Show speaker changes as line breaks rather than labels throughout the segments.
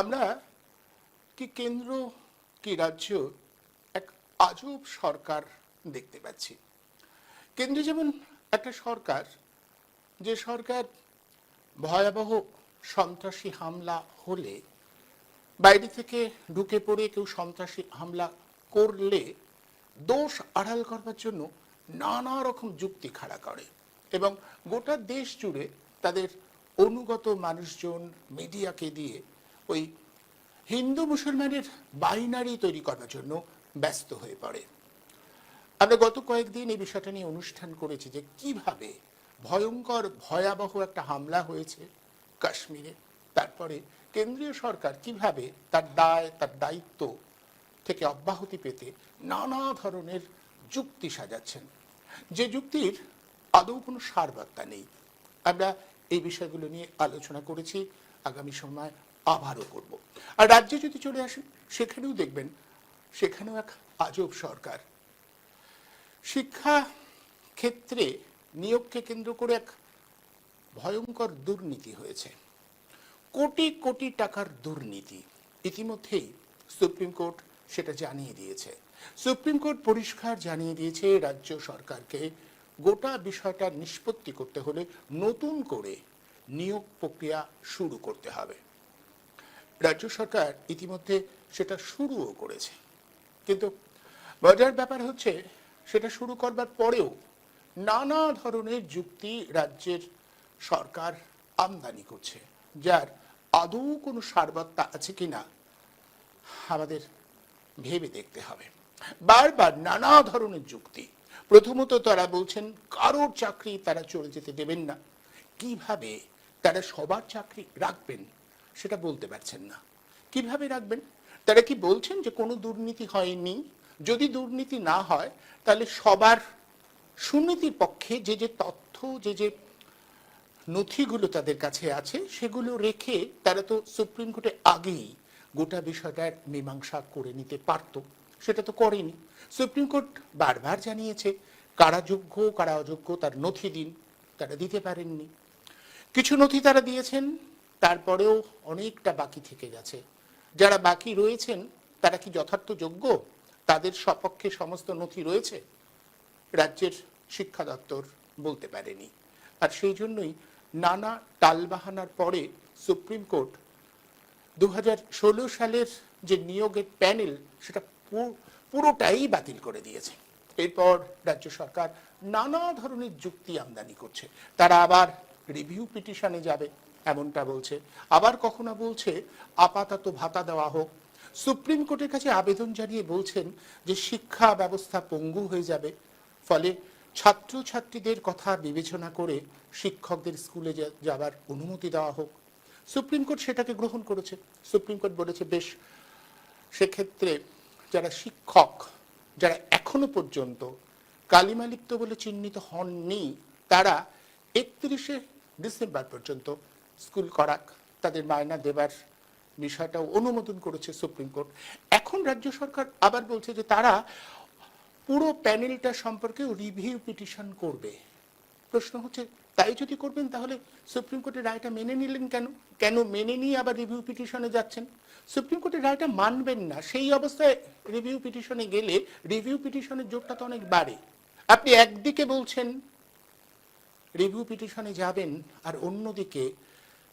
আমরা কি কেন্দ্র কি রাজ্য এক আজব সরকার দেখতে পাচ্ছি। কেন্দ্রে যেমন একটা সরকার, যে সরকার ভয়াবহ সন্ত্রাসী হামলা হলে, বাইরে থেকে ঢুকে পড়ে কেউ সন্ত্রাসী হামলা করলে দোষ আড়াল করবার জন্য নানা রকম যুক্তি খাড়া করে এবং গোটা দেশ জুড়ে তাদের অনুগত মানুষজন মিডিয়াকে দিয়ে ওই হিন্দু মুসলমানের বাইনারি তৈরি করার জন্য ব্যস্ত হয়ে পড়ে। আমরা গত কয়েকদিন এই বিষয়টা নিয়ে অনুষ্ঠান করেছি যে কিভাবে ভয়ঙ্কর ভয়াবহ একটা হামলা হয়েছে কাশ্মীরে, তারপরে কেন্দ্রীয় সরকার কিভাবে তার দায় তার দায়িত্ব থেকে অব্যাহতি পেতে নানা ধরনের যুক্তি সাজাচ্ছেন, যে যুক্তির আদৌ কোনো সারবার্তা নেই। আমরা এই বিষয়গুলো নিয়ে আলোচনা করেছি, আগামী সময় আবারও করব। আর রাজ্যে যদি চলে আসেন, সেখানেও দেখবেন সেখানেও এক আজব সরকার। শিক্ষা ক্ষেত্রে নিয়োগকে কেন্দ্র করে এক ভয়ঙ্কর দুর্নীতি হয়েছে, কোটি কোটি টাকার দুর্নীতি। ইতিমধ্যেই সুপ্রিম কোর্ট সেটা জানিয়ে দিয়েছে। সুপ্রিম কোর্ট পরিষ্কার জানিয়ে দিয়েছে রাজ্য সরকারকে গোটা বিষয়টা নিষ্পত্তি করতে হলে নতুন করে নিয়োগ প্রক্রিয়া শুরু করতে হবে। রাজ্য সরকার ইতিমধ্যে সেটা শুরুও করেছে, কিন্তু মজার ব্যাপার হচ্ছে সেটা শুরু করবার পরেও নানা ধরনের যুক্তি রাজ্যের সরকার আমদানি করছে, যার আদৌ কোনো সারবত্তা আছে কিনা আমাদের ভেবে দেখতে হবে। বারবার নানা ধরনের যুক্তি। প্রথমত তারা বলছেন কারোর চাকরি তারা চলে যেতে দেবেন না। কিভাবে তারা সবার চাকরি রাখবেন সেটা বলতে পারছেন না। কিভাবে রাখবেন? তারা কি বলছেন যে কোনো দুর্নীতি হয়নি? যদি দুর্নীতি না হয় তাহলে সবার সুনীতির পক্ষে যে যে তথ্য, যে যে নথিগুলো তাদের কাছে আছে সেগুলো রেখে তারা তো সুপ্রিম কোর্টে আগেই গোটা বিষয়টার মীমাংসা করে নিতে পারত, সেটা তো করেনি। সুপ্রিম কোর্ট বারবার জানিয়েছে কারা যোগ্য কারা অযোগ্য তার নথি দিন, তারা দিতে পারেননি। কিছু নথি তারা দিয়েছেন, তারপরেও অনেকটা বাকি থেকে গেছে। যারা বাকি রয়েছেন তারা কি যথার্থ যোগ্য? তাদের সপক্ষে সমস্ত নথি রয়েছে? রাজ্যের শিক্ষা দপ্তর বলতে পারেনি। আর সেই জন্যই নানা টালবাহানার পরে সুপ্রিম কোর্ট 2016 সালের যে নিয়োগের প্যানেল সেটা পুরোটাই বাতিল করে দিয়েছে। এরপর রাজ্য সরকার নানা ধরনের যুক্তি আমদানি করছে। তারা আবার রিভিউ পিটিশনে যাবে এমনটা বলছে, আবার কখনো বলছে আপাতত ভাতা দেওয়া হোক। সুপ্রিম কোর্টের কাছে আবেদন জানিয়ে বলছেন যে শিক্ষা ব্যবস্থা পঙ্গু হয়ে যাবে, ফলে ছাত্রছাত্রীদের কথা বিবেচনা করে শিক্ষকদের স্কুলে যাবার অনুমতি দেওয়া হোক। সুপ্রিম কোর্ট সেটাকে গ্রহণ করেছে। সুপ্রিম কোর্ট বলেছে বেশ, সেক্ষেত্রে যারা শিক্ষক যারা এখনো পর্যন্ত কালিমালিপ্ত বলে চিহ্নিত হননি তারা 31শে ডিসেম্বর পর্যন্ত স্কুল করাক, তাদের মায়না দেবার বিষয়টাও অনুমোদন করেছে সুপ্রিম কোর্ট। এখন রাজ্য সরকার আবার বলছে যে তারা পুরো প্যানেলটা সম্পর্কে রিভিউ পিটিশন করবে। প্রশ্ন হচ্ছে তাই যদি করবেন তাহলে সুপ্রিম কোর্টের রায়টা মেনে নিলেন কেন? কেন মেনে নিয়ে আবার রিভিউ পিটিশনে যাচ্ছেন? সুপ্রিম কোর্টের রায়টা মানবেন না, সেই অবস্থায় রিভিউ পিটিশনে গেলে রিভিউ পিটিশনের জোরটা তো অনেক বাড়ে। আপনি একদিকে বলছেন রিভিউ পিটিশনে যাবেন, আর অন্যদিকে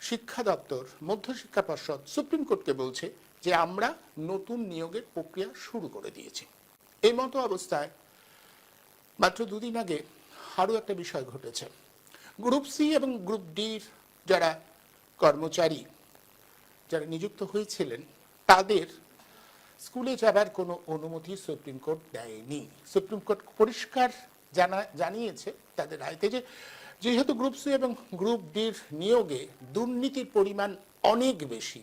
শিক্ষা দপ্তর, মধ্যশিক্ষা পর্ষদ সুপ্রিম কোর্টকে বলছে যে আমরা নতুন নিয়োগের প্রক্রিয়া শুরু করে দিয়েছি। এই মতো অবস্থায় মাত্র দুদিন আগে আরও একটা বিষয় ঘটেছে। গ্রুপ সি এবং গ্রুপ ডির যারা কর্মচারী যারা নিযুক্ত হয়েছিলেন তাদের স্কুলে যাবার কোনো অনুমতি সুপ্রিম কোর্ট দেয়নি। সুপ্রিম কোর্ট পরিষ্কার জানিয়েছে তাদের রায়তে যে যেহেতু গ্রুপ সি এবং গ্রুপ ডির নিয়োগে দুর্নীতির পরিমাণ অনেক বেশি,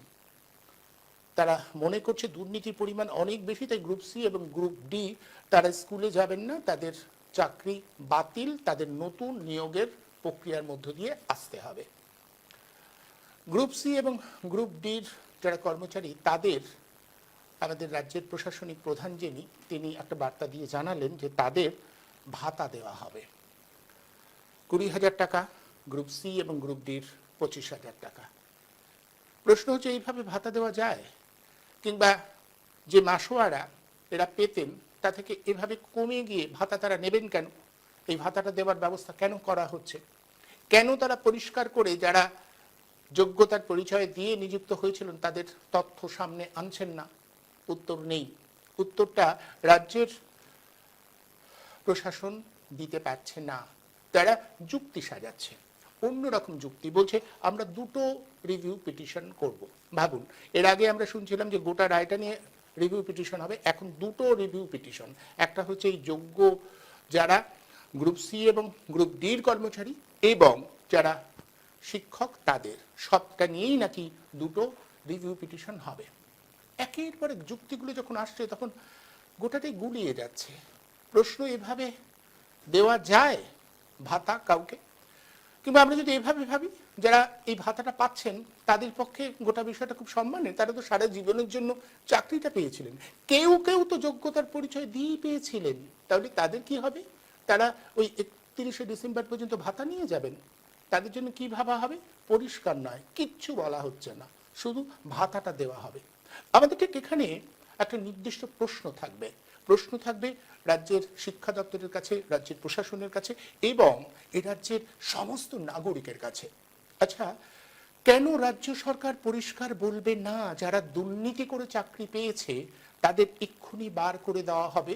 তারা মনে করছে দুর্নীতির পরিমাণ অনেক বেশি, তাই গ্রুপ সি এবং গ্রুপ ডি তারা স্কুলে যাবেন না, তাদের চাকরি বাতিল, তাদের নতুন নিয়োগের প্রক্রিয়ার মধ্য দিয়ে আসতে হবে। গ্রুপ সি এবং গ্রুপ ডির যারা কর্মচারী তাদের আমাদের রাজ্যের প্রশাসনিক প্রধান যিনি তিনি একটা বার্তা দিয়ে জানালেন যে তাদের ভাতা দেওয়া হবে 20,000 টাকা, গ্রুপ সি এবং গ্রুপ ডির 25,000 টাকা। প্রশ্ন হচ্ছে এইভাবে ভাতা দেওয়া যায়, কিংবা যে মাসোয়ারা এরা পেতেন তা থেকে এভাবে কমে গিয়ে ভাতা তারা নেবেন কেন? এই ভাতাটা দেওয়ার ব্যবস্থা কেন করা হচ্ছে? কেন তারা পরিষ্কার করে যারা যোগ্যতার পরিচয় দিয়ে নিযুক্ত হয়েছিলেন তাদের তথ্য সামনে আনছেন না? উত্তর নেই। উত্তরটা রাজ্যের প্রশাসন দিতে পারছে না। তারা যুক্তি সাজাচ্ছে, অন্যরকম যুক্তি, বলছে আমরা দুটো রিভিউ পিটিশন করব। ভাবুন, এর আগে আমরা শুনছিলাম যে গোটা রায়টা নিয়ে রিভিউ পিটিশন হবে, এখন দুটো রিভিউ পিটিশন। একটা হচ্ছে এই যোগ্য যারা গ্রুপ সি এবং গ্রুপ ডির কর্মচারী এবং যারা শিক্ষক, তাদের সবটা নিয়েই নাকি দুটো রিভিউ পিটিশন হবে। একের পর এক যুক্তিগুলো যখন আসছে তখন গোটাটাই গুলিয়ে যাচ্ছে। প্রশ্ন, এভাবে দেওয়া যায় ভাতা কাউকে? কিংবা আমরা যদি এভাবে ভাবি, যারা এই ভাতাটা পাচ্ছেন তাদের পক্ষে গোটা বিষয়টা খুব সম্মানের, তারা তো সারা জীবনের জন্য চাকরিটা পেয়েছিলেন, কেউ কেউ তো যোগ্যতার পরিচয় দিয়েই পেয়েছিলেন, তাহলে তাদের কি হবে? তারা ওই 31শে ডিসেম্বর পর্যন্ত ভাতা নিয়ে যাবেন? তাদের জন্য কি ভাবা হবে? পরিষ্কার নয়, কিচ্ছু বলা হচ্ছে না, শুধু ভাতাটা দেওয়া হবে। আমাদের ঠিক এখানে একটা নির্দিষ্ট প্রশ্ন থাকবে, রাজ্যের শিক্ষা দপ্তরের কাছে, রাজ্যের প্রশাসনের কাছে এবং এই রাজ্যের সমস্ত নাগরিকের কাছে। আচ্ছা, কেন রাজ্য সরকার পরিষ্কার বলবে না যারা দুর্নীতি করে চাকরি পেয়েছে তাদের এক্ষুনি বার করে দেওয়া হবে?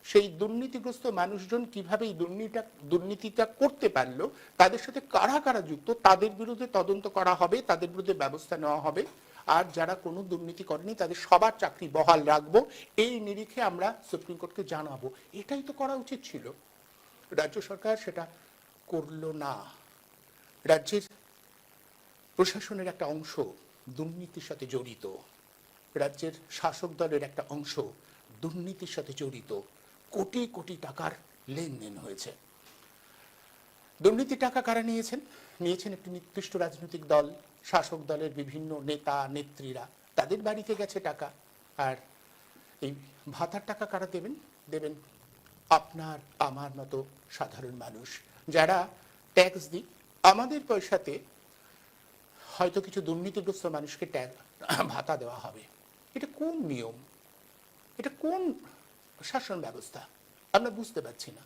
সেই দুর্নীতিগ্রস্ত মানুষজন কিভাবে এই দুর্নীতিটা করতে পারলো, তাদের সাথে কারা কারা যুক্ত, তাদের বিরুদ্ধে তদন্ত করা হবে, তাদের বিরুদ্ধে ব্যবস্থা নেওয়া হবে। আর যারা কোনো দুর্নীতি করেনি তাদের সবার চাকরি বহাল রাখবো, এই নিরিখে আমরা সুপ্রিম কোর্টকে জানাবো। এটাই তো করা উচিত ছিল। রাজ্য সরকার সেটা করলো না। রাজ্যের প্রশাসনের একটা অংশ দুর্নীতির সাথে জড়িত, রাজ্যের শাসক দলের একটা অংশ দুর্নীতির সাথে জড়িত, কোটি কোটি টাকার লেনদেন হয়েছে। দুর্নীতির টাকা কারা নিয়েছেন? একটি নির্দিষ্ট রাজনৈতিক দল, শাসক দলের বিভিন্ন নেতা নেত্রীরা, তাদের বাড়িতে গেছে টাকা। আর এই ভাতার টাকা কারা দেবেন আপনার আমার মতো সাধারণ মানুষ, যারা ট্যাক্স দিই। আমাদের পয়সাতে হয়তো কিছু দুর্নীতিগ্রস্ত মানুষকে ভাতা দেওয়া হবে। এটা কোন নিয়ম? এটা কোন শাসন ব্যবস্থা? আমরা বুঝতে পারছি না।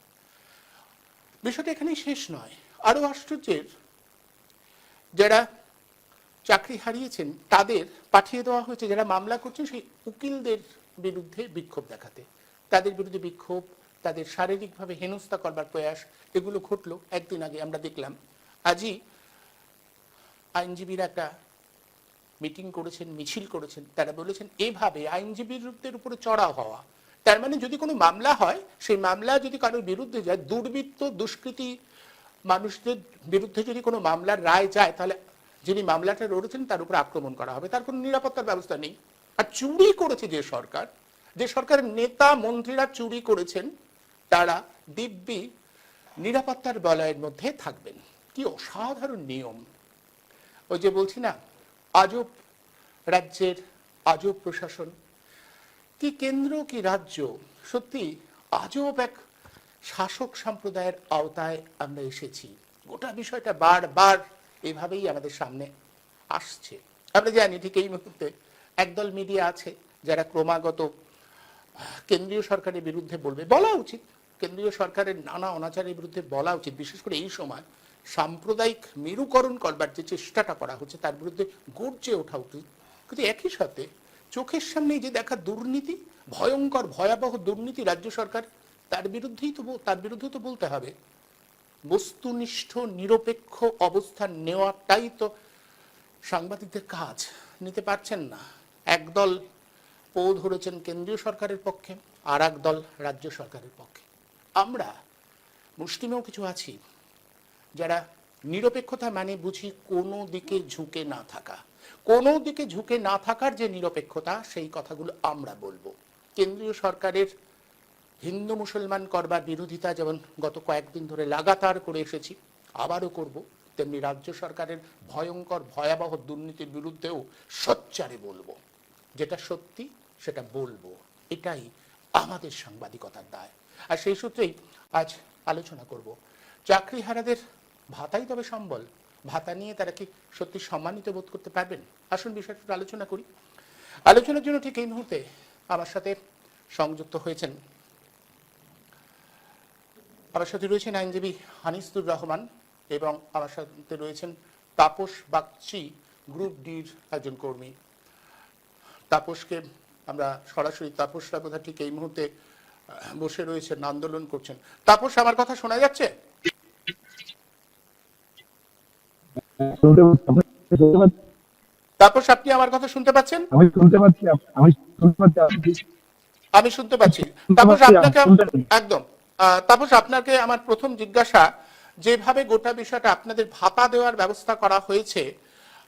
বিষয়টা এখানেই শেষ নয়, আরো আশ্চর্যের, যারা চাকরি হারিয়েছেন তাদের পাঠিয়ে দেওয়া হয়েছে, যারা মামলা করছেন সেই উকিলদের বিরুদ্ধে বিক্ষোভ দেখাতে। তাদের বিরুদ্ধে বিক্ষোভ, তাদের শারীরিকভাবে হেনস্থা করবার প্রয়াস, এগুলো ঘটলো একদিন আগে আমরা দেখলাম। আজই আইনজীবীরা একটা মিটিং করেছেন, মিছিল করেছেন, তারা বলেছেন এভাবে আইনজীবীদের উপরে চড়াও হওয়া, তার মানে যদি কোনো মামলা হয়, সেই মামলা যদি কারোর বিরুদ্ধে যায়, দুর্বৃত্ত দুষ্কৃতী মানুষদের বিরুদ্ধে যদি কোনো মামলার রায় যায়, তাহলে যিনি মামলাটা লড়েছেন তার উপর আক্রমণ করা হবে, তার কোনো নিরাপত্তার ব্যবস্থা নেই। আর চুরি করেছে যে সরকারের নেতা মন্ত্রীরা চুরি করেছেন, তারা দিব্যি নিরাপত্তার বলয়ের মধ্যে থাকবেন। কি অসাধারণ নিয়ম! ওই যে বলছি না, আজব রাজ্যের আজব প্রশাসন, কি কেন্দ্র কি রাজ্য, সত্যি আজব এক শাসক সম্প্রদায়ের আওতায় আমরা এসেছি। গোটা বিষয়টা বারবার এভাবেই আমাদের সামনে আসছে। আমরা জানি ঠিক এই মুহূর্তে একদল মিডিয়া আছে যারা ক্রমাগত কেন্দ্রীয় সরকারের বিরুদ্ধে বলবে, বলা উচিত, কেন্দ্রীয় সরকারের নানা অনাচারের বিরুদ্ধে বলা উচিত, বিশেষ করে এই সময় সাম্প্রদায়িক মেরুকরণ করবার যে চেষ্টাটা করা হচ্ছে তার বিরুদ্ধে গর্জে ওঠা উচিত। কিন্তু একই সাথে চোখের সামনে যে দেখা দুর্নীতি, ভয়ঙ্কর ভয়াবহ দুর্নীতি রাজ্য সরকার, তার বিরুদ্ধে তো বলতে হবে। বস্তুনিষ্ঠ নিরপেক্ষ অবস্থান নেওয়াটাই তো সাংবাদিকদের কাজ, নিতে পারছেন না। একদল পো ধরেছেন কেন্দ্রীয় সরকারের পক্ষে, আর এক দল রাজ্য সরকারের পক্ষে। আমরা মুষ্টিমেয় কিছু আছি যারা নিরপেক্ষতা মানে বুঝি কোনো দিকে ঝুঁকে না থাকা, কোনো দিকে ঝুঁকে না থাকার যে নিরপেক্ষতা, সেই কথাগুলো আমরা বলবো। কেন্দ্রীয় সরকারের হিন্দু মুসলমান করবার বিরোধিতা যেমন গত কয়েকদিন ধরে লাগাতার করে এসেছি, আবারও করব, তেমনি রাজ্য সরকারের ভয়ঙ্কর ভয়াবহ দুর্নীতির বিরুদ্ধেও সোচ্চারে বলবো। যেটা সত্যি সেটা বলবো, এটাই আমাদের সাংবাদিকতার দায়। আর সেই সূত্রেই আজ আলোচনা করব, চাকরিহারাদের ভাতাই তবে সম্বল, ভাতা নিয়ে তারা কি সত্যি সম্মানিত বোধ করতে পারবেন? আসুন বিষয়টা আলোচনা করি। আলোচনার জন্য ঠিক এই মুহূর্তে আমার সাথে সংযুক্ত হয়েছেন, আমার সাথে রয়েছেন আইনজীবী হানিসুর রহমান এবং আমার সাথে রয়েছেন তাপস বাগচি, গ্রুপ ডির একজন কর্মী। তাপসকে আমরা সরাসরি, তাপসরা বোধহয় ঠিক এই মুহূর্তে বসে রয়েছেন, আন্দোলন করছেন। তাপস, আমার কথা শোনা যাচ্ছে? তাপস, আপনি আমার কথা শুনতে পাচ্ছেন?
আমি শুনতে পাচ্ছি।
আমি শুনতে পাচ্ছি। তাপস, আপনাকে একদম, তাপস আপনাকে আমার প্রথম জিজ্ঞাসা, যেভাবে গোটা বিষয়টা আপনাদের ভাতা দেওয়ার ব্যবস্থা করা হয়েছে,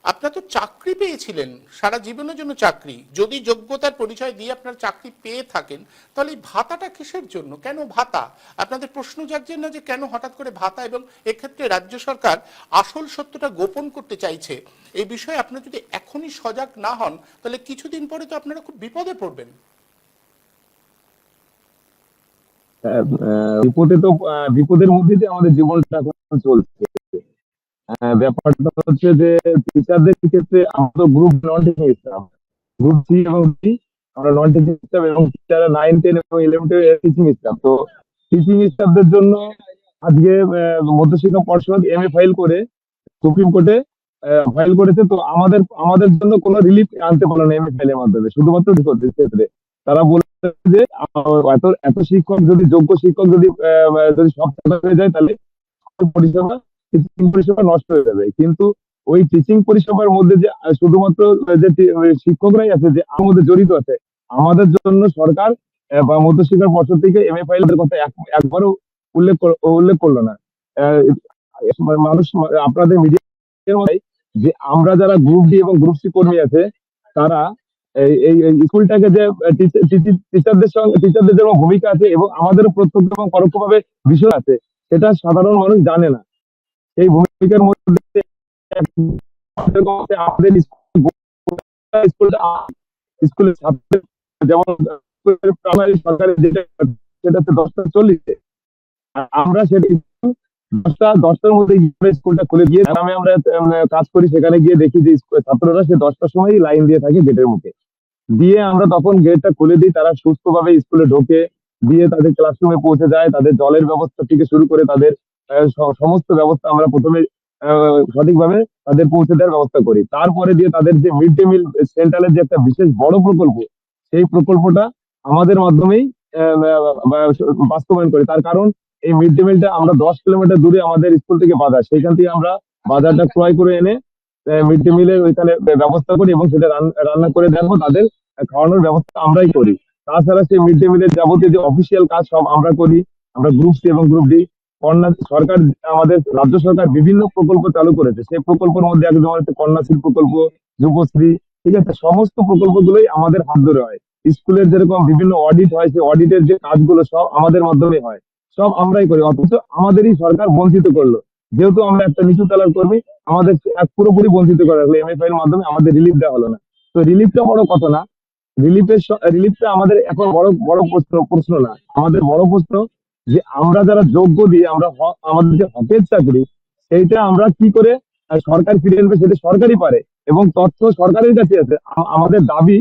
আপনার তো চাকরি পেয়েছিলেন, সারা জীবনের জন্য চাকরি, যদি যোগ্যতার পরিচয় দিয়ে আপনার চাকরি পেয়ে থাকেন, তাহলে এই ভাতাটা কিসের জন্য? কেন ভাতা? আপনাদের প্রশ্ন জাগছে না যে কেন হঠাৎ করে ভাতা? এবং এক্ষেত্রে রাজ্য সরকার আসল সত্যটা গোপন করতে চাইছে। এই বিষয়ে আপনারা যদি এখনই সজাগ না হন, তাহলে কিছুদিন পরে তো আপনারা খুব বিপদে পড়বেন।
বিপদের মধ্যে দিয়ে আমাদের জীবনটা এখন চলছে। ব্যাপারটা হচ্ছে যে টিচারদের ক্ষেত্রে আমরা group non teaching staff, group C এবং ডি আমরা নন টিচিং স্টাফ, এবং টিচাররা 9, 10 এবং 11 টিচিং স্টাফ। তো টিচিং স্টাফদের জন্য আজকে মধ্যশিক্ষা পর্ষদ এমএ ফাইল করে সুপ্রিম কোর্টে ফাইল করেছে। তো আমাদের আমাদের জন্য কোনো রিলিফ আনতে পারলো না এমএ ফাইলের মাধ্যমে, শুধুমাত্র ক্ষেত্রে তারা বলেছে যে এত এত শিক্ষক যদি, যোগ্য শিক্ষক যদি যদি সব হয়ে যায়, তাহলে পরিষেবা, টিচিং পরিষেবা নষ্ট হয়ে যাবে। কিন্তু ওই টিচিং পরিষেবার মধ্যে যে শুধুমাত্র যে শিক্ষকরাই আছে, যে আমার মধ্যে জড়িত আছে, আমাদের জন্য সরকার বা মধ্যশিক্ষা পর্ষদ থেকে এমএ ফাইলের কথা একবারও উল্লেখ করলো না। মানুষ, আপনাদের মিডিয়া, যে আমরা যারা গ্রুপ ডি এবং গ্রুপ সি কর্মী আছে, তারা এই স্কুলটাকে যে টিচারদের যেমন ভূমিকা আছে এবং আমাদেরও প্রত্যক্ষ এবং পরোক্ষভাবে বিষয় আছে, সেটা সাধারণ মানুষ জানে না। এই ভূমিকার মধ্যে আমাদের স্কুলের ছাত্র, যেমন প্রাইমারি সরকারি যেটা, সেটাতে 10টা 40-এ, আমরা সেটা 10টার মধ্যে স্কুলটা খুলে গিয়ে গ্রামে আমরা কাজ করি, সেখানে গিয়ে দেখি যে ছাত্ররা সে 10টার সময় লাইন দিয়ে থাকে গেটের মুখে। দিয়ে আমরা তখন গেটটা খুলে দিই, তারা সুস্থভাবে স্কুলে ঢোকে, দিয়ে তাদের ক্লাসরুমে পৌঁছে যায়। তাদের জলের ব্যবস্থা থেকে শুরু করে তাদের সমস্ত ব্যবস্থা আমরা প্রথমে সঠিকভাবে তাদের পৌঁছে দেওয়ার ব্যবস্থা করি। তারপরে দিয়ে তাদের যে মিড ডে মিল সেন্টারের যে একটা বিশেষ বড় প্রকল্প, সেই প্রকল্পটা আমাদের মাধ্যমেই বাস্তবায়ন করি। তার কারণ এই মিড ডে মিলটা আমরা 10 কিলোমিটার দূরে আমাদের স্কুল থেকে বাজার, সেইখান থেকে আমরা বাজারটা ক্রয় করে এনে মিড ডে মিলের ওইখানে ব্যবস্থা করি এবং সেটা রান্না করে দেবো, তাদের খাওয়ানোর ব্যবস্থা আমরাই করি। তাছাড়া সেই মিড ডে মিলের যাবতীয় যে অফিসিয়াল কাজ সব আমরা করি। আমরা গ্রুপ সি এবং গ্রুপ ডি, কন্যা সরকার, আমাদের রাজ্য সরকার বিভিন্ন প্রকল্প চালু করেছে। সেই প্রকল্পের মধ্যে একদম হচ্ছে কন্যাশ্রী প্রকল্প, যুবশ্রী, ঠিক আছে, সমস্ত প্রকল্পগুলোই আমাদের হাত ধরে হয়। স্কুলের যেরকম বিভিন্ন অডিট হয়, সেই অডিটের যে কাজগুলো সব আমাদের মাধ্যমে হয়, সব আমরাই করি। অথচ আমাদেরই সরকার বঞ্চিত করলো, যেহেতু আমরা একটা নিচু তলার কর্মী, আমাদের পুরোপুরি বঞ্চিত করা হলো। এমএফআই এর মাধ্যমে আমাদের রিলিফ দেওয়া হলো না। তো রিলিফটা বড় কথা না, রিলিফটা আমাদের এখন বড় বড় প্রশ্ন না। আমাদের বড় প্রশ্ন যে আমরা যারা যোগ্য দিয়ে আমরা আমাদের যে হকের চাকরি, সেইটা আমরা কি করে সরকার ফিরিয়ে আনবে, সেটা সরকারই পারে এবং তথ্য সরকারের কাছে আছে। আমাদের দাবি,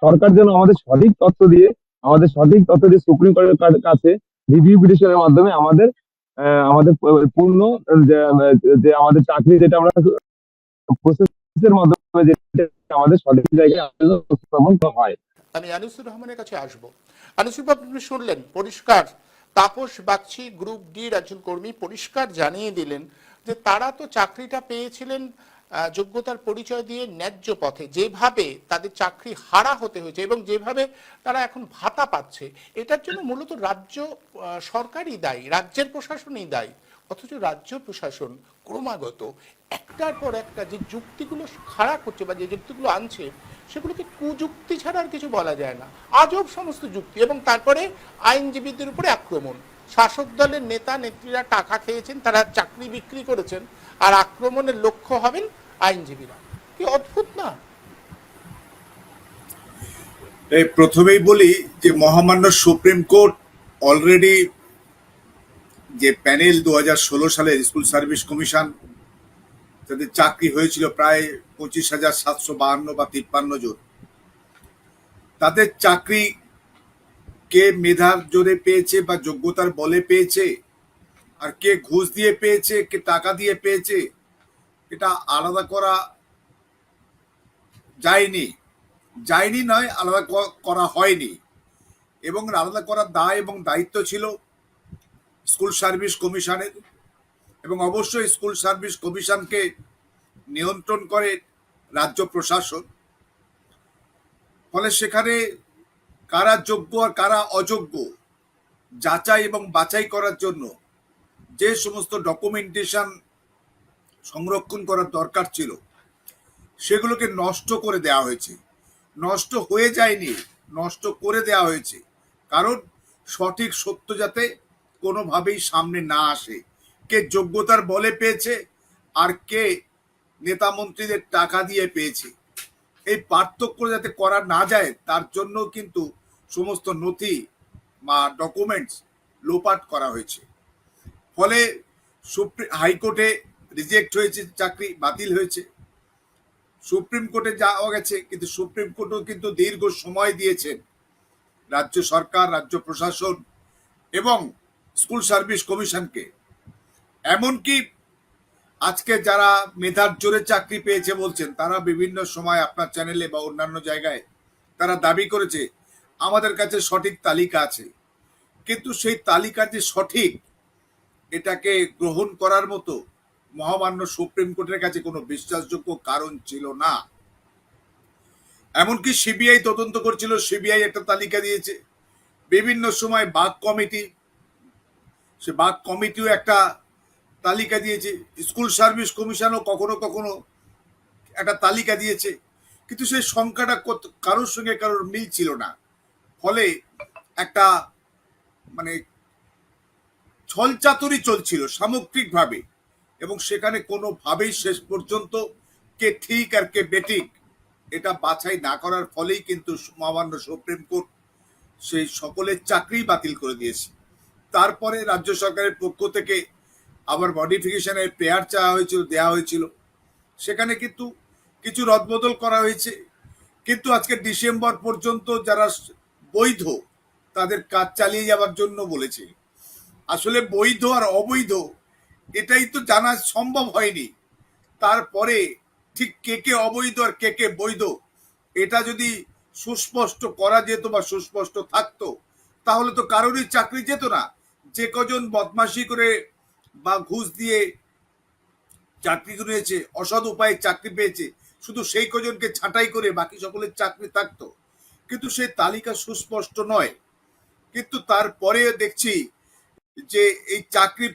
সরকার যেন আমাদের সঠিক তথ্য দিয়ে সুপ্রিম কোর্টের কাছে রিভিউ পিটিশনের মাধ্যমে আমাদের আমাদের পূর্ণ যে আমাদের চাকরি, যেটা আমরা প্রসেসের মাধ্যমে যেটা আমাদের সঠিক জায়গায় উপস্থাপন হয়।
আমি আনিসুর রহমানের কাছে আসবো। আনিসুর বাবু, আপনি শুনলেন পরিষ্কার, তাপস বাগচি গ্রুপ ডির একজন কর্মী পরিষ্কার জানিয়ে দিলেন যে তারা তো চাকরিটা পেয়েছিলেন যোগ্যতার পরিচয় দিয়ে ন্যায্য পথে, যেভাবে তাদের চাকরি হারা হতে হয়েছে এবং যেভাবে তারা এখন ভাতা পাচ্ছে, এটার জন্য মূলত রাজ্য সরকারই দায়ী, রাজ্যের প্রশাসনই দায়ী। অথচ রাজ্য প্রশাসন ক্রমাগত একটার পর একটা যে যুক্তিগুলো খাড়া করছে বা যে যুক্তিগুলো আনছে, সেগুলোকে কুযুক্তি ছাড়া আর কিছু বলা যায় না, আজব সমস্ত যুক্তি। এবং তারপরে আইনজীবীদের উপরে আক্রমণ। শাসক দলের নেতা নেত্রীরা টাকা খেয়েছেন, তারা চাকরি বিক্রি করেছেন, আর আক্রমণের লক্ষ্য হবেন আইনজীবীরা। কি অদ্ভুত না?
প্রথমেই বলি যে মহামান্য সুপ্রিম কোর্ট অলরেডি যে প্যানেল 2016 সালের স্কুল সার্ভিস কমিশন তাদের চাকরি হয়েছিল প্রায় 25,752 বা 53 জন। তাদের চাকরি কে মেধার জোরে পেয়েছে বা যোগ্যতার বলে পেয়েছে, আর কে ঘুষ দিয়ে পেয়েছে, কে টাকা দিয়ে পেয়েছে, এটা আলাদা করা যায়নি। যায়নি নয়, আলাদা করা হয়নি। এবং আলাদা করার দায় এবং দায়িত্ব ছিল স্কুল সার্ভিস কমিশনের, এবং অবশ্যই স্কুল সার্ভিস কমিশনকে নিয়ন্ত্রণ করে রাজ্য প্রশাসন। ফলে সেখানে কারা যোগ্য আর কারা অযোগ্য যাচাই এবং বাছাই করার জন্য যে সমস্ত ডকুমেন্টেশন সংরক্ষণ করার দরকার ছিল সেগুলোকে নষ্ট করে দেওয়া হয়েছে। নষ্ট হয়ে যায়নি, নষ্ট করে দেওয়া হয়েছে, কারণ সঠিক সত্য যাতে কোনোভাবেই সামনে না আসে, কে যোগ্যতার বলে পেয়েছে আর কে নেতা মন্ত্রীদের টাকা দিয়ে পেয়েছে, এই পার্থক্য যাতে করা না যায় তার জন্য কিন্তু সমস্ত নথি বা ডকুমেন্টস লোপাট করা হয়েছে। ফলে হাইকোর্টে রিজেক্ট হয়েছে, চাকরি বাতিল হয়েছে, সুপ্রিম কোর্টে যাওয়া গেছে, কিন্তু সুপ্রিম কোর্টও কিন্তু দীর্ঘ সময় দিয়েছেন রাজ্য সরকার, রাজ্য প্রশাসন এবং স্কুল সার্ভিস কমিশনকে। এমনকি আজকে যারা মেধার জোরে চাকরি পেয়েছে বলছেন, তারা বিভিন্ন সময় আপনার চ্যানেলে বা অন্যান্য জায়গায় তারা দাবি করেছে আমাদের কাছে সঠিক তালিকা আছে, কিন্তু সেই তালিকা যে সঠিক এটাকে গ্রহণ করার মতো মহামান্য সুপ্রিম কোর্টের কাছে কোনো বিশ্বাসযোগ্য কারণ ছিল না। এমনকি সিবিআই তদন্ত করছিল, সিবিআই একটা তালিকা দিয়েছে, বিভিন্ন সময় বাগ কমিটি, সে বাগ কমিটিও একটা তালিকা দিয়েছে, স্কুল সার্ভিস কমিশনও কখনো কখনো একটা তালিকা দিয়েছে, কিন্তু সেই সংখ্যাটা কারোর সঙ্গে কারোর মিল ছিল না। ফলে একটা মানে ছলচাতুরি চলছিল সামগ্রিকভাবে, এবং সেখানে কোনোভাবেই শেষ পর্যন্ত কে ঠিক আর কে বেঠিক এটা বাছাই না করার ফলেই কিন্তু মহামান্য সুপ্রিম কোর্ট সেই সকলের চাকরি বাতিল করে দিয়েছে। তারপরে রাজ্য সরকারের পক্ষ থেকে আবার মডিফিকেশনের প্রেয়ার চাওয়া হয়েছিল, দেওয়া হয়েছিল, সেখানে কিন্তু কিছু রদবদল করা হয়েছে। কিন্তু আজকে ডিসেম্বর পর্যন্ত যারা বৈধ তাদের কাজ চালিয়ে যাওয়ার জন্য বলেছে। আসলে বৈধ আর অবৈধ এটাই তো জানা সম্ভব হয়নি। তারপরে ঠিক কে কে অবৈধ আর কে কে বৈধ এটা যদি সুস্পষ্ট করা যেত বা সুস্পষ্ট থাকতো, তাহলে তো কারোরই চাকরি যেত না। যে কজন বদমাশি করে বা ঘুষ দিয়ে চাকরি নিয়েছে, অসৎ উপায়ে চাকরি পেয়েছে, শুধু সেই কজনকে ছাঁটাই করে বাকি সকলের চাকরি থাকতো। কিন্তু সেই তালিকা সুস্পষ্ট নয়। কিন্তু তারপরে দেখছি যে এই চাকরি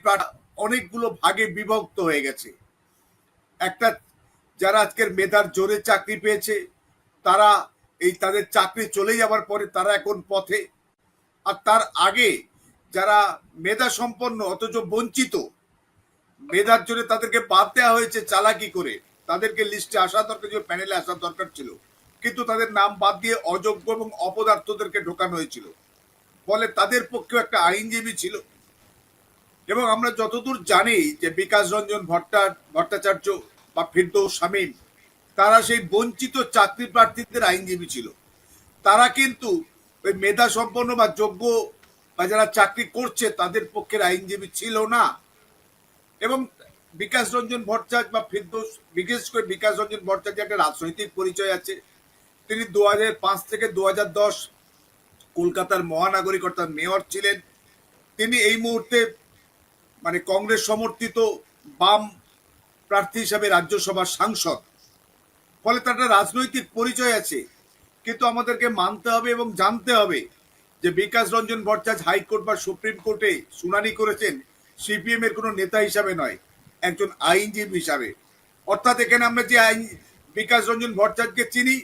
অনেকগুলো ভাগে বিভক্ত হয়ে গেছে। একটা যারা আজকের মেধার জোরে চাকরি পেয়েছে তারা এই তাদের চাকরি চলে যাওয়ার পরে তারা এখন পথে, আর তার আগে যারা মেধা সম্পন্ন অথচ বঞ্চিত, মেধার জন্য তাদেরকে বাদ দেওয়া হয়েছে চালাকি করে, তাদেরকে লিস্টে আসা দরকার ছিল, প্যানেলে আসা দরকার ছিল, কিন্তু তাদের নাম বাদ দিয়ে অযোগ্য এবং অপদার্থদেরকে ঢোকানো হয়েছিল। ফলে তাদের পক্ষেও একটা আইনজীবী ছিল। এবং আমরা যতদূর জানি যে বিকাশ রঞ্জন ভট্টাচার্য বা ফিরদৌস শামীম, তারা সেই বঞ্চিত চাকরি প্রার্থীদের আইনজীবী ছিল। তারা কিন্তু ওই মেধা সম্পন্ন বা যোগ্য বা যারা চাকরি করছে তাদের পক্ষের আইনজীবী ছিল না। এবং বিকাশ রঞ্জন ভট্টাচার্য বা ফিরদৌস, বিশেষ করে বিকাশ রঞ্জন ভট্টাচার্য একটা রাজনৈতিক পরিচয় আছে। তিনি 2005 থেকে 2010 কলকাতার মহানগরী অর্থাৎ মেয়র ছিলেন। তিনি এই মুহূর্তে মানে কংগ্রেস সমর্থিত বাম প্রার্থী হিসাবে রাজ্যসভার সাংসদ। ফলে তার একটা রাজনৈতিক পরিচয় আছে। কিন্তু আমাদেরকে মানতে হবে এবং জানতে হবে যে বিকাশ রঞ্জন ভট্টাচার্য হাইকোর্ট বা সুপ্রিম কোর্টে শুনানি করেছেন সিপিএম এর কোনো নেতা হিসাবে নয়, একজন আইনজীবী হিসাবে। অর্থাৎ এখানে আমরা যে বিকাশ রঞ্জন ভট্টাচার্যকে চিনি,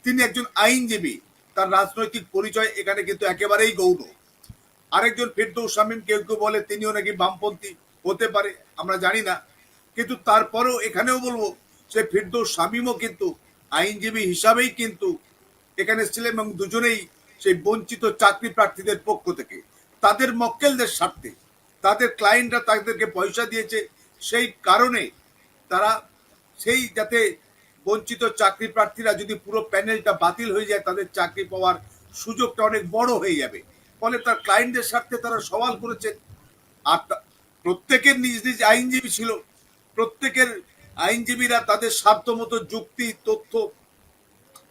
তিনি একজন আইনজীবী, তার রাজনৈতিক পরিচয় এখানে কিন্তু একেবারেই গৌণ। আরেকজন ফিরদৌস শামীম, কেউ কেউ বলে তিনিও নাকি বামপন্থী, হতে পারে, আমরা জানি না। কিন্তু তারপরেও এখানেও বলবো সে ফিরদৌস শামীমও কিন্তু আইনজীবী হিসাবেই কিন্তু এখানে ছিলেন, এবং দুজনেই সেই বঞ্চিত চাকরি প্রার্থীদের পক্ষ থেকে তাদের মক্কেলদের স্বার্থে, তাদের ক্লায়েন্টরা তাদেরকে পয়সা দিয়েছে সেই কারণে তারা সেই যাতে বঞ্চিত চাকরি প্রার্থীরা যদি পুরো প্যানেলটা বাতিল হয়ে যায়, তাদের চাকরি পাওয়ার সুযোগটা অনেক বড় হয়ে যাবে। ফলে তার ক্লায়েন্টদের স্বার্থে তারা সওয়াল করেছেন। আর প্রত্যেকের নিজ নিজ আইনজীবী ছিল, প্রত্যেকের আইনজীবীরা তাদের সাধ্যমতো যুক্তি তথ্য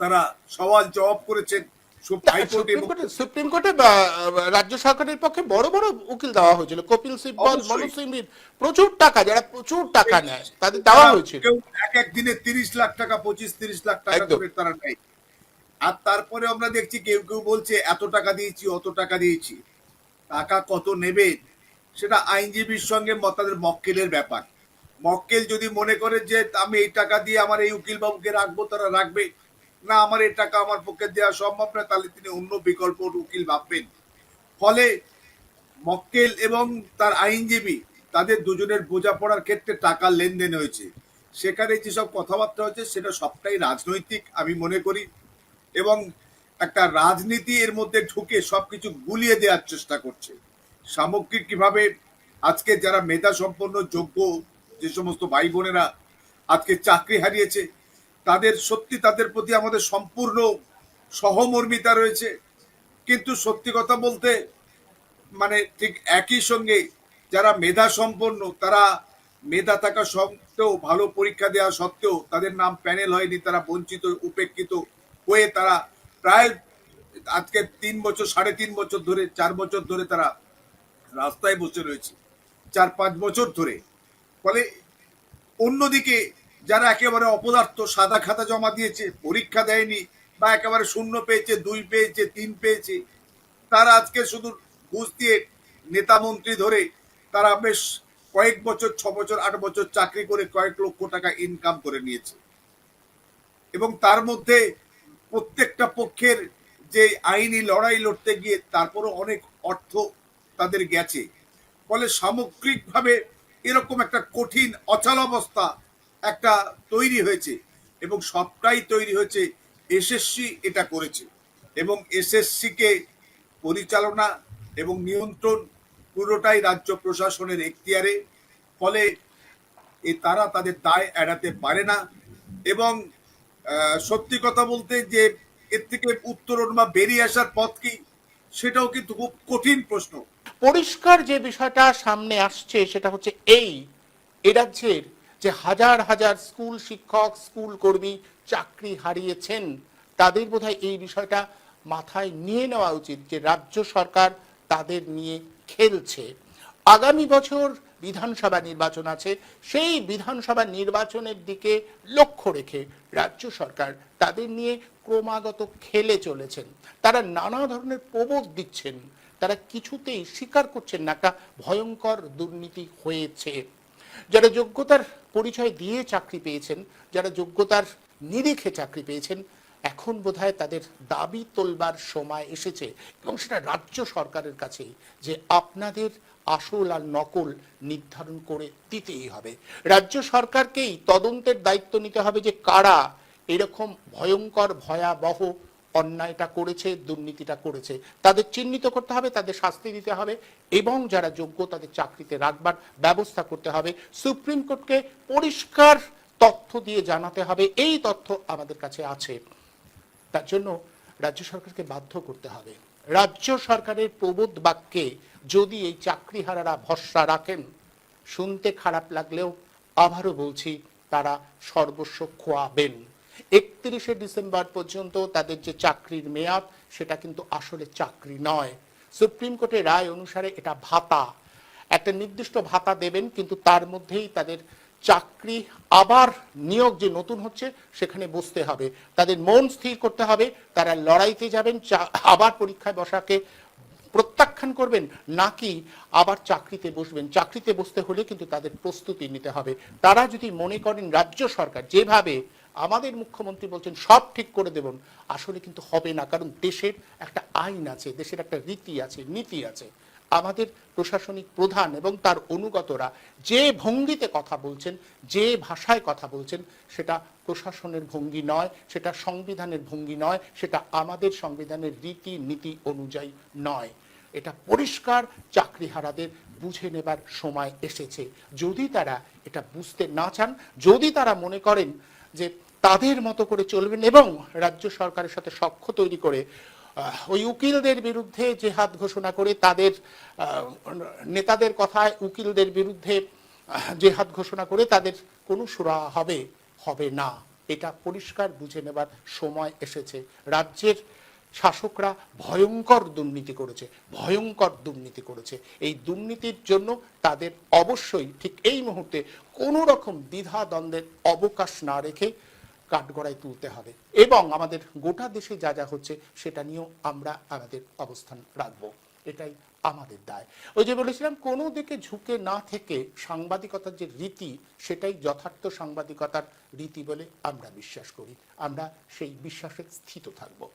তারা সওয়াল জবাব করেছেন হাইকোর্টে।
সুপ্রিম কোর্টে রাজ্য সরকারের পক্ষে বড় বড় উকিল দেওয়া হয়েছিল, কপিল সিব্বল, মনোজ সিংভির, প্রচুর টাকা, যারা প্রচুর টাকা নেয় তাদের দেওয়া হয়েছিল।
কেউ এক এক দিনে 30 লাখ টাকা 25-30 লাখ টাকা করে তারা নেয়। আর তারপরে আমরা দেখছি কেউ কেউ বলছে এত টাকা দিয়েছি, অত টাকা দিয়েছি। টাকা কত নেবে সেটা আইনজীবীর সঙ্গে তাদের মক্কেলের ব্যাপার। মক্কেল যদি মনে করে যে আমি এই টাকা দিয়ে আমার এই উকিল বাবুকে রাখবো, তারা রাখবে। না, আমার এই টাকা আমার পক্ষে দেওয়া সম্ভব না, তাহলে তিনি অন্য বিকল্প উকিল ভাববেন। ফলে মক্কেল এবং তার আইনজীবী তাদের দুজনের বোঝাপড়ার ক্ষেত্রে টাকার লেনদেন হয়েছে। সেখানে যেসব কথাবার্তা হচ্ছে সেটা সবটাই রাজনৈতিক আমি মনে করি, এবং একটা রাজনীতি এর মধ্যে ঢুকে সবকিছু গুলিয়ে দেওয়ার চেষ্টা করছে। সামগ্রিক কিভাবে আজকে যারা মেধা সম্পন্ন যোগ্য যে সমস্ত ভাই বোনেরা আজকে চাকরি হারিয়েছে, তাদের সত্যি তাদের প্রতি আমাদের সম্পূর্ণ সহমর্মিতা রয়েছে। কিন্তু সত্যি কথা বলতে মানে ঠিক একই সঙ্গে যারা মেধা সম্পন্ন, তারা মেধা থাকা সত্ত্বেও, ভালো পরীক্ষা দেওয়া সত্ত্বেও তাদের নাম প্যানেল হয়নি, তারা বঞ্চিত উপেক্ষিত হয়ে তারা প্রায় আজকে 3 বছর 3.5 বছর ধরে 4 বছর ধরে তারা রাস্তায় বসে রয়েছে, 4-5 বছর ধরে। ফলে অন্যদিকে যারা একেবারে অপদার্থ, সাদা খাতা জমা দিয়েছে, পরীক্ষা দেয়নি, বা একেবারে 0 পেয়েছে, 2 পেয়েছে, 3 পেয়েছে, তারা আজকে শুধু ঘুষ দিয়ে নেতা মন্ত্রী ধরে তারা বেশ কয়েক বছর, 6 বছর 8 বছর চাকরি করে কয়েক লক্ষ টাকা ইনকাম করে নিয়েছে। এবং তার মধ্যে প্রত্যেকটা পক্ষের যে আইনি লড়াই লড়তে গিয়ে তারপরও অনেক অর্থ তাদের গেছে। ফলে সামগ্রিকভাবে এরকম একটা কঠিন অচলাবস্থা একটা তৈরি হয়েছে, এবং সবটাই তৈরি হয়েছে এসএসসি এটা করেছে। এবং এসএসসি কে পরিচালনা এবং নিয়ন্ত্রণ পুরোটাই রাজ্য প্রশাসনের এখতিয়ারে। ফলে তারা তাদের দায় এড়াতে পারে না। এবং সত্যি কথা বলতে যে এর থেকে উত্তরণ বা বেরিয়ে আসার পথ কি, সেটাও কিন্তু খুব কঠিন প্রশ্ন।
পরিষ্কার যে বিষয়টা সামনে আসছে সেটা হচ্ছে এই রাজ্যের যে হাজার হাজার স্কুল শিক্ষক, স্কুল কর্মী চাকরি হারিয়েছেন, তাদের বোধহয় এই বিষয়টা মাথায় নিয়ে নেওয়া উচিত যে রাজ্য সরকার তাদের নিয়ে খেলছে। আগামী বছর বিধানসভা নির্বাচন আছে, সেই বিধানসভা নির্বাচনের দিকে লক্ষ্য রেখে রাজ্য সরকার তাদের নিয়ে ক্রমাগত খেলে চলেছেন। তারা নানা ধরনের প্রবোধ দিচ্ছেন, তারা কিছুতেই স্বীকার করছেন না একটা ভয়ঙ্কর দুর্নীতি হয়েছে। যারা যোগ্যতার পরিচয় দিয়ে চাকরি পেয়েছেন, যারা যোগ্যতার নিরিখে চাকরি পেয়েছেন, এখন বোধহয় তাদের দাবি তোলবার সময় এসেছে, এবং সেটা রাজ্য সরকারের কাছে, যে আপনাদের আসল আর নকল নির্ধারণ করে দিতেই হবে। রাজ্য সরকারকেই তদন্তের দায়িত্ব নিতে হবে যে কারা এরকম ভয়ঙ্কর ভয়াবহ অন্যায়টা করেছে, দুর্নীতিটা করেছে। তাদের চিহ্নিত করতে হবে, তাদের শাস্তি দিতে হবে, এবং যারা যোগ্য তাদের চাকরিতে রাখবার ব্যবস্থা করতে হবে। সুপ্রিম কোর্টকে পরিষ্কার তথ্য দিয়ে জানাতে হবে এই তথ্য আমাদের কাছে আছে। তার জন্য রাজ্য সরকারকে বাধ্য করতে হবে। রাজ্য সরকারের প্রবোধ বাক্যে যদি এই চাকরিহারারা ভরসা রাখেন, শুনতে খারাপ লাগলেও আবারও বলছি, তারা সর্বস্ব খোয়াবেন। 31শে ডিসেম্বর পর্যন্ত তাদের যে চাকরির মেয়াদ, সেটা কিন্তু আসলে চাকরি নয়। সুপ্রিম কোর্টের রায় অনুসারে এটা ভাতা, একটা নির্দিষ্ট ভাতা দেবেন, কিন্তু তার মধ্যেই তাদের চাকরি আবার নিয়োগ যে নতুন হচ্ছে সেখানে বসতে হবে, তাদের মন স্থির করতে হবে, তারা লড়াইতে যাবেন, আবার পরীক্ষায় বসাকে প্রত্যাখ্যান করবেন, নাকি আবার চাকরিতে বসবেন। চাকরিতে বসতে হলে কিন্তু তাদের প্রস্তুতি নিতে হবে। তারা যদি মনে করেন রাজ্য সরকার যেভাবে আমাদের মুখ্যমন্ত্রী বলছেন সব ঠিক করে দেবেন, আসলে কিন্তু হবে না। কারণ দেশের একটা আইন আছে, দেশের একটা রীতি আছে, নীতি আছে। আমাদের প্রশাসনিক প্রধান এবং তার অনুগতরা যে ভঙ্গিতে কথা বলছেন, যে ভাষায় কথা বলছেন, সেটা প্রশাসনের ভঙ্গি নয়, সেটা সংবিধানের ভঙ্গি নয়, সেটা আমাদের সংবিধানের রীতি নীতি অনুযায়ী নয়। এটা পরিষ্কার চাকরিহারাদের বুঝে নেবার সময় এসেছে। যদি তারা এটা বুঝতে না চান, যদি তারা মনে করেন যে তাদের মতো করে চলবেন এবং রাজ্য সরকারের সাথে সখ্য তৈরি করে ওই উকিলদের বিরুদ্ধে জেহাদ ঘোষণা করে, তাদের নেতাদের কথায় উকিলদের বিরুদ্ধে জেহাদ ঘোষণা করে তাদের কোনো সুরাহা হবে না, এটা পরিষ্কার বুঝে নেবার সময় এসেছে। রাজ্যের শাসকরা ভয়ঙ্কর দুর্নীতি করেছে। এই দুর্নীতির জন্য তাদের অবশ্যই ঠিক এই মুহূর্তে কোনো রকম দ্বিধা দ্বন্দ্বের অবকাশ না রেখে কাঠগড়ায় তুলতে হবে এবং আমাদের গোটা দেশে যা যা হচ্ছে সেটা নিয়েও আমরা আমাদের অবস্থান রাখবো, এটাই আমাদের দায়। ওই যে বলেছিলাম, কোনো দিকে ঝুঁকে না থেকে সাংবাদিকতার যে রীতি, সেটাই যথার্থ সাংবাদিকতার রীতি বলে আমরা বিশ্বাস করি। আমরা সেই বিশ্বাসে স্থিত থাকবো।